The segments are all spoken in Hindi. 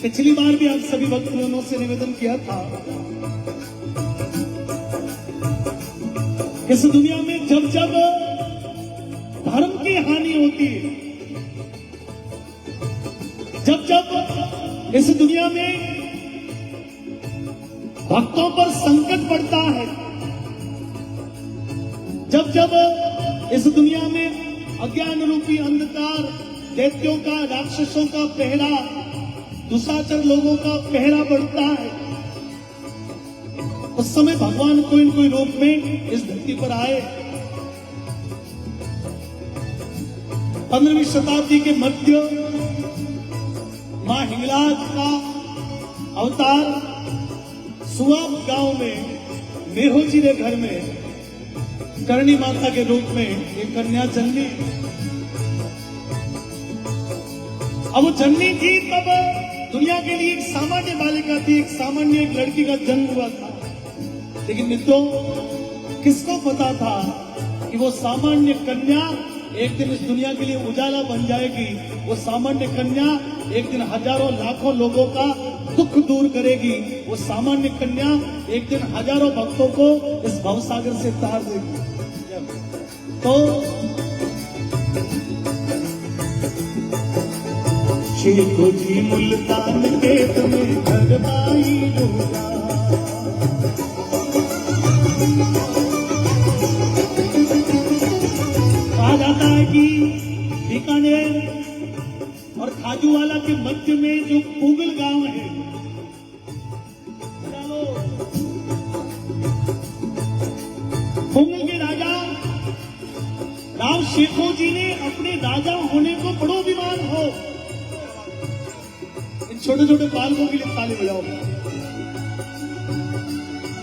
पिछली बार भी आप सभी भक्तजनों से निवेदन किया था इस दुनिया में जब जब धर्म की हानि होती है, जब जब इस दुनिया में भक्तों पर संकट पड़ता है, जब जब इस दुनिया में अज्ञान रूपी अंधकार, दैत्यों का, राक्षसों का पहरा, दुष्टाचार लोगों का पहरा बढ़ता है, उस समय भगवान कोई न कोई रूप में इस धरती पर आए। 15वीं शताब्दी के मध्य मां हिंगलाज का अवतार सुआब गांव में मेहो जी के घर में करणी माता के रूप में एक कन्या जन्मी। अब वो जन्मी थी तब दुनिया के लिए एक सामान्य बालिका थी, एक सामान्य एक लड़की का जन्म हुआ था। लेकिन मित्रों, किसको पता था कि वो सामान्य कन्या एक दिन इस दुनिया के लिए उजाला बन जाएगी। वो सामान्य कन्या एक दिन हजारों लाखों लोगों का दुख दूर करेगी। वो सामान्य कन्या एक दिन हजारों भक्तों को इस भवसागर से तार देगी। तो शेखो जी मुल्तान के तुम्हें घर बाई डूबा। कहा जाता है कि बीकानेर और खाजूवाला के मध्य में जो पूगल गांव है, पूगल के राजा राव शेखो जी ने अपने राजा होने को बड़ो अभिमान हो। इन छोटे छोटे बालकों के लिए ताली बजाओ।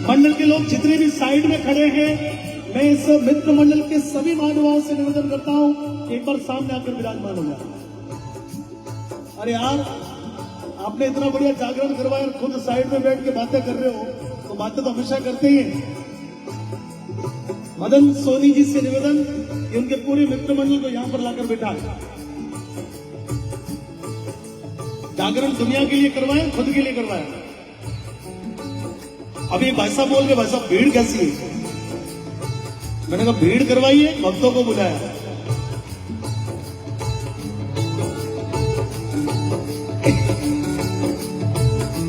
मंडल के लोग जितने भी साइड में खड़े हैं, मैं इस मित्र मंडल के सभी महानुभावों से निवेदन करता हूं कि एक बार सामने आकर विराजमान हो जाए। अरे यार, आपने इतना बढ़िया जागरण करवाया और खुद साइड में बैठ के बातें कर रहे हो, तो बातें तो हमेशा करते ही हैं। मदन सोनी जी से निवेदन कि उनके पूरे मित्र मंडल को यहां पर लाकर बैठा। जागरण दुनिया के लिए करवाए, खुद के लिए करवाए। अभी भाई साहब बोल रहे, भाई साहब भीड़ कैसी है? मैंने कहा भीड़ करवाई है, भक्तों को बुलाया।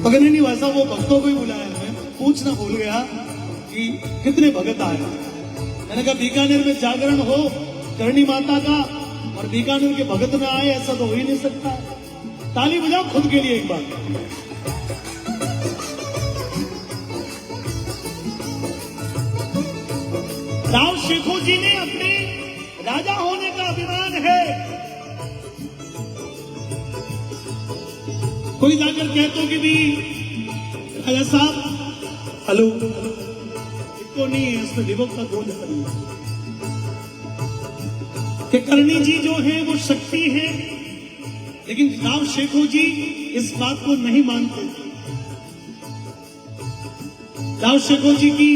तो कहने नहीं भाई साहब, वो भक्तों को ही बुलाया। मैं पूछना भूल गया कि कितने भगत आए। मैंने कहा बीकानेर में जागरण हो करणी माता का और बीकानेर के भगत में आए, ऐसा तो हो ही नहीं सकता। ताली बजाओ खुद के लिए एक बार। राव शेखो जी ने अपने राजा होने का अभिमान है। कोई जाकर कहते कि भी राजा साहब हेलो, इसको नहीं है, इसमें विभक्त का गोल करनी कि करणी जी जो है वो शक्ति है, लेकिन राव शेखो जी इस बात को नहीं मानते। राव शेखो जी की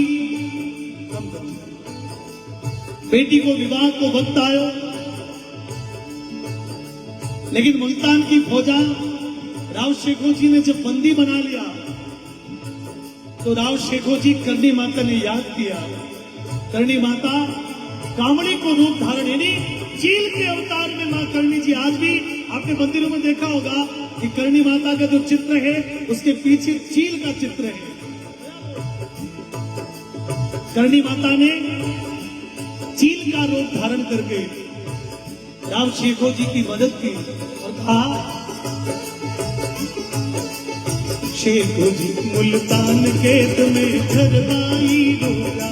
बेटी को विवाह को वक्त आयो, लेकिन मुल्तान की फौजा राव शेखो जी ने जब बंदी बना लिया तो राव शेखो जी करणी माता ने याद किया। करणी माता कामड़ी को रूप धारण, यानी चील के अवतार में मां करणी जी आज भी आपने मंदिरों में देखा होगा कि करणी माता का जो चित्र है उसके पीछे चील का चित्र है। करणी माता ने चील का रूप धारण करके राव शेखो जी की मदद की और कहा, शेखो जी मुल्तान के तुम्हें घर बाई डूबा।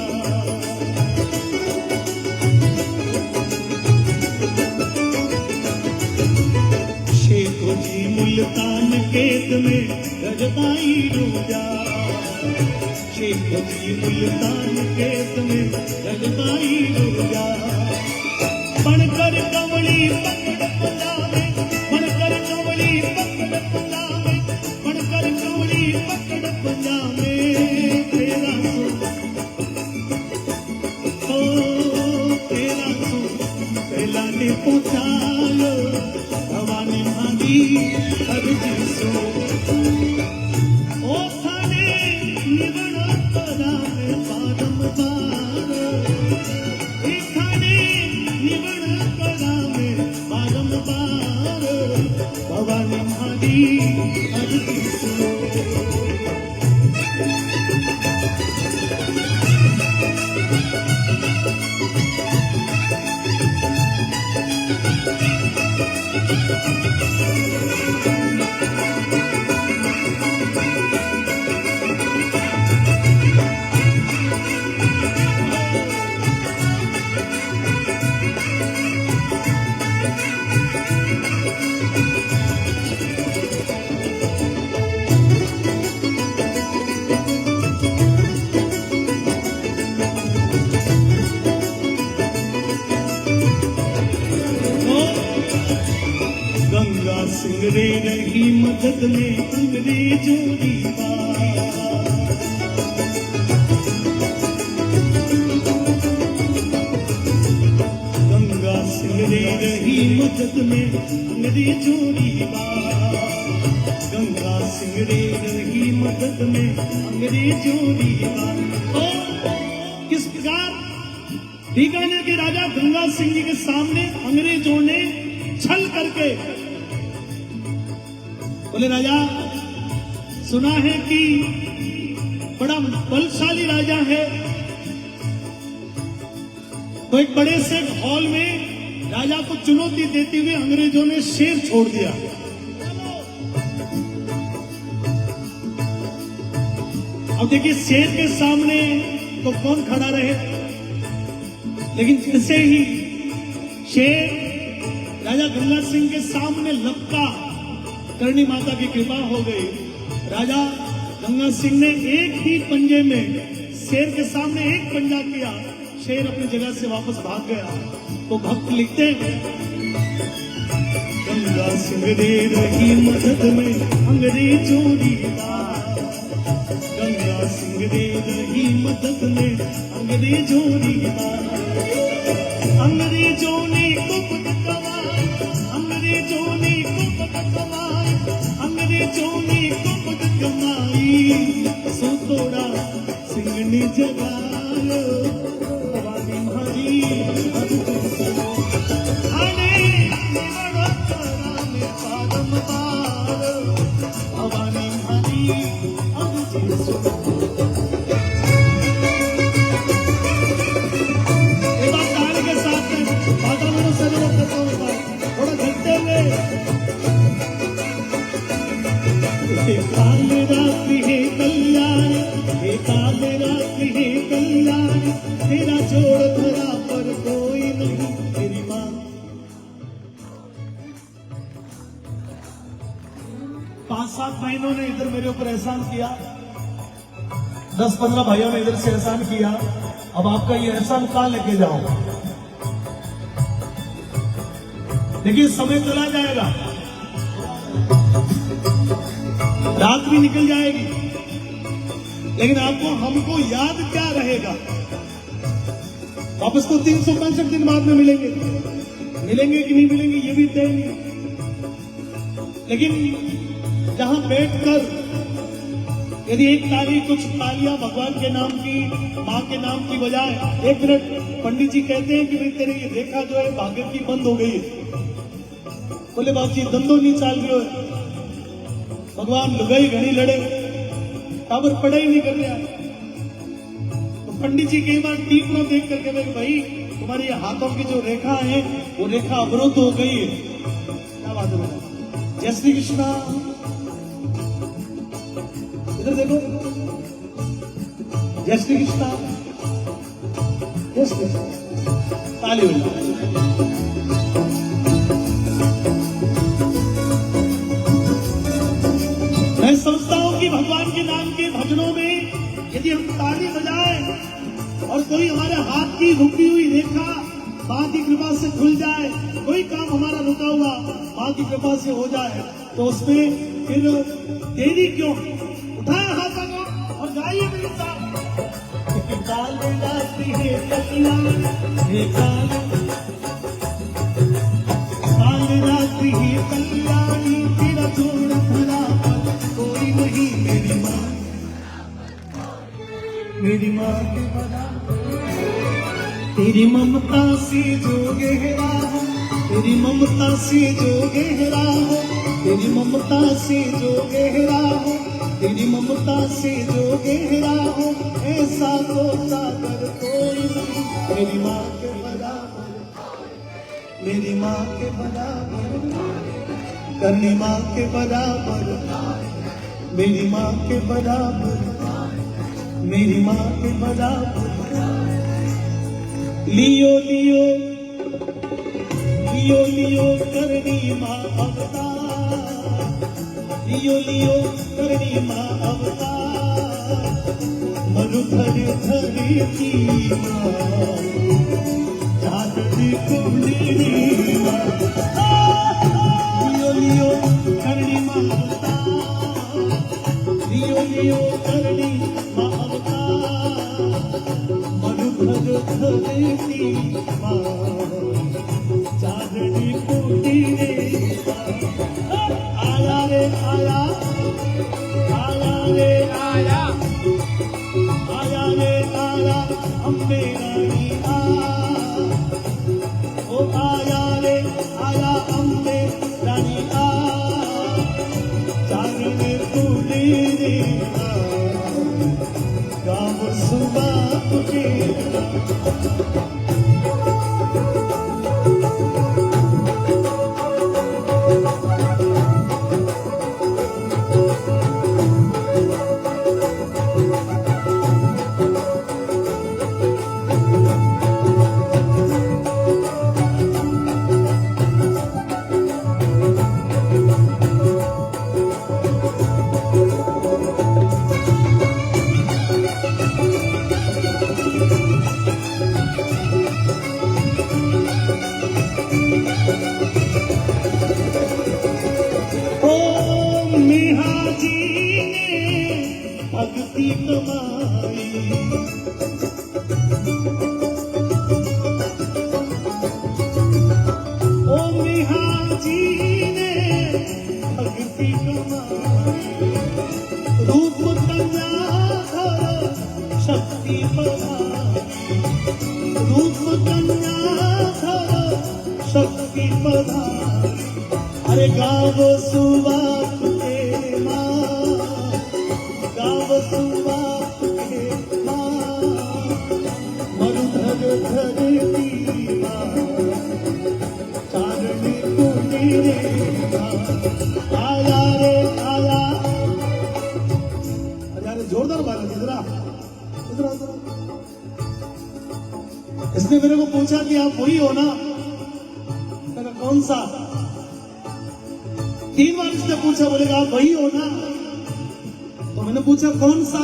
शेखो जी मुल्तान के तुम्हें घर बाई डूबा। शेखो जी मुल्तान के तुम्हें घर बाई डूबा। बनकर कमली पकड़ पंजाबे, बनकर कमली पकड़ पंजाबे, बनकर कमली पकड़ पंजाबे। तेरा सो पहला ने पहुंचायो भवानी भागी अर्जी सो। ओ थाने निवड़ पदा में बादम बार, थाने निवड़ पदा में बादम बार। भवानी भागी अर्जी सो। सिंगरे रही मदद में अंग्रेजों दीवार। गंगा सिंगरे रही मदद में अंग्रेजों री बात, गंगा सिंह रे रही मदद में अंग्रेजों री बात। किस प्रकार बीकानेर के राजा गंगा सिंह जी के सामने अंग्रेजों ने छल करके बोले, राजा सुना है कि बड़ा बलशाली राजा है, तो एक बड़े से हॉल में राजा को चुनौती देते हुए अंग्रेजों ने शेर छोड़ दिया। अब देखिए शेर के सामने तो कौन खड़ा रहे, लेकिन जैसे ही शेर राजा गंगा सिंह के सामने लपका, करणी माता की कृपा हो गई। राजा गंगा सिंह ने एक ही पंजे में शेर के सामने एक पंजा किया, शेर अपनी जगह से वापस भाग गया। तो भक्त लिखते हैं, गंगा सिंह दे रही मदद में अंग्रेजों री बात, गंगा सिंह दे रही मदद में अंग्रेजों री बात। अंग्रेजों ने कुपत कमाई, अंग्रेजों ने कुपत कमाई, अंग्रेजों ने कुपत कमाई, सो तोड़ा सिंह ने जगायो भवानी हरी आने बड़ा करा में पादम पार भवानी हरी अर्जी सो। एक बार ताली के साथ में वातावरण से लोग थोड़ा घंटे में काल रात्रि है कल्याण, हे काल रात्रि है कल्याण, तेरा जोड़ धरा पर कोई नहीं तेरी मां। 5-7 महीनों ने इधर मेरे ऊपर एहसान किया, 10-15 भाइयों ने इधर से एहसान किया, अब आपका ये एहसान कहां लेके जाओ। देखिए समय चला जाएगा, रात भी निकल जाएगी, लेकिन आपको हमको याद क्या रहेगा। वापस तो 365 दिन बाद में मिलेंगे, मिलेंगे कि नहीं मिलेंगे ये भी तय नहीं। लेकिन जहां बैठकर यदि एक ताली कुछ तालियां भगवान के नाम की, मां के नाम की बजाय, 1 मिनट पंडित जी कहते हैं कि भाई तेरे ये देखा जो है भाग्य की बंद हो गई है। बोले बाबू जी धंधो नहीं चाल रही हो, भगवान लुगाई घड़ी लड़े, टावर पढ़ाई नहीं कर रहा। तो पंडित जी कई बार टीपनो देख करके बोले, भाई तुम्हारी हाथों की जो रेखा है वो रेखा अवरुद्ध हो गई है। क्या बात है, जय श्री कृष्णा, इधर देखो, जय श्री कृष्णा, जय श्री कृष्णा, ताली बजाओ। मैं समझता हूं कि भगवान के नाम के भजनों में यदि हम ताली बजाएं और कोई हमारे हाथ की रुकी हुई रेखा मां की कृपा से खुल जाए, कोई काम हमारा रुका हुआ मां की कृपा से हो जाए, तो उसमें फिर देरी क्यों। उठाए हाथों को और गाइए मेरे साथ, काल रात्रि है कल्याण, हे काल रात्रि है कल्याणी, तेरा जोड़ धरा पर कोई नहीं मेरी मां, मेरी मां के बराबर। तेरी ममता से जो गहरा हो, तेरी ममता से जो गहरा हो, तेरी ममता से जो गहरा हो, तेरी ममता से जो गहरा हो, ऐसा तो सागर कोई नहीं मेरी मां के बराबर, मेरी मां के बराबर, करनी मां के बराबर, मेरी मां के बराबर, मेरी मां के बराबर। लियो लियो लियो लियो करनी मां अवतार, लियो लियो करनी मां अवतार, मरुधर धरती मां, चांदनी कुंडली मां, लियो लियो करनी मां अवतार, लियो लियो करनी मां अवतार, मरुधर धरती मां, चांदनी रे आया आया रे आया अम्बे रानी आ ओ आया रे आया अम्बे रानी आ चारण तूने रे गाँव सुबह के भक्ति कमाई ओ मिहाजी ने भक्ति कमाई रूप कन्याधर शक्ति पधारी रूप कन्याधर शक्ति पधारी अरे गाँव सुबात के माँ गाँव सुबात के माँ मरुधर धरती माँ चारणी तूने रे आया रे आया अरे जोरदार बात इधर इधर इधर इसने मेरे को पूछा कि आप वही हो ना मैंने कौन सा 3 बार इसने पूछा बोलेगा आप वही हो ना तो मैंने पूछा कौन सा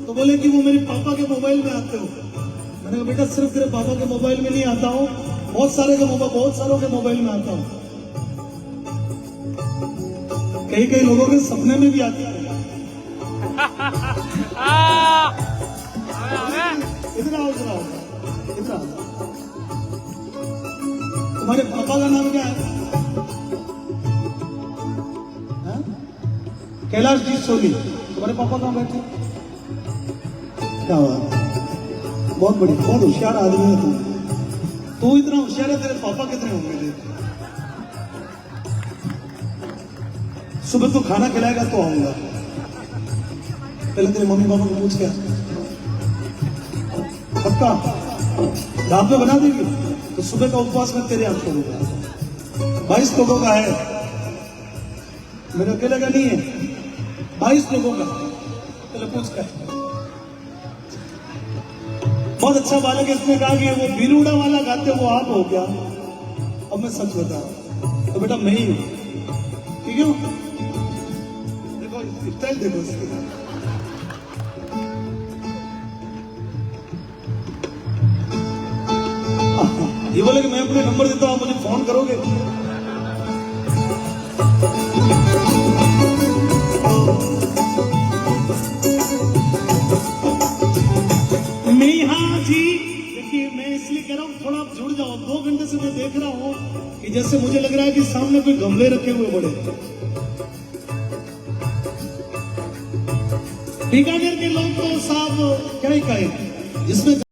तो बोले कि वो मेरे पापा के मोबाइल में आते हो मैंने कहा बेटा सिर्फ तेरे पापा के मोबाइल में नहीं आता हूं बहुत सारों के मोबाइल में आता हूं कई लोगों के सपने में भी आते हैं इधर आओ तुम्हारे पापा का नाम क्या है कैलाश जी सोली तुम्हारे पापा कहाँ बैठे क्या बात बहुत बड़ी बहुत होशियार आदमी है तू इतना होशियार है तेरे पापा कितने होंगे देख सुबह तो खाना खिलाएगा तो आऊंगा पहले तेरे मम्मी पापा को पूछ के पक्का रात में बना देगी तो सुबह का उपवास मैं तेरे हाथ करूंगा 22 लोगों का है मेरे अकेले का नहीं है 22 लोगों का पहले पूछ कर बहुत अच्छा बालक इसने कहा कि वो बीरूड़ा वाला गाते वो आप हो क्या अब मैं सच बता तो बेटा मैं ही हूं ठीक है देखो स्टाइल देखो इसकी ये बोले कि मैं अपने नंबर देता हूं आप मुझे फोन करोगे मिहाजी देखिए मैं इसलिए कह रहा हूं थोड़ा आप जुड़ जाओ 2 घंटे से मैं देख रहा हूं कि जैसे मुझे लग रहा है कि सामने कोई गमले रखे हुए बड़े बीकानेर के लोग तो साहब क्या ही कहे जिसमें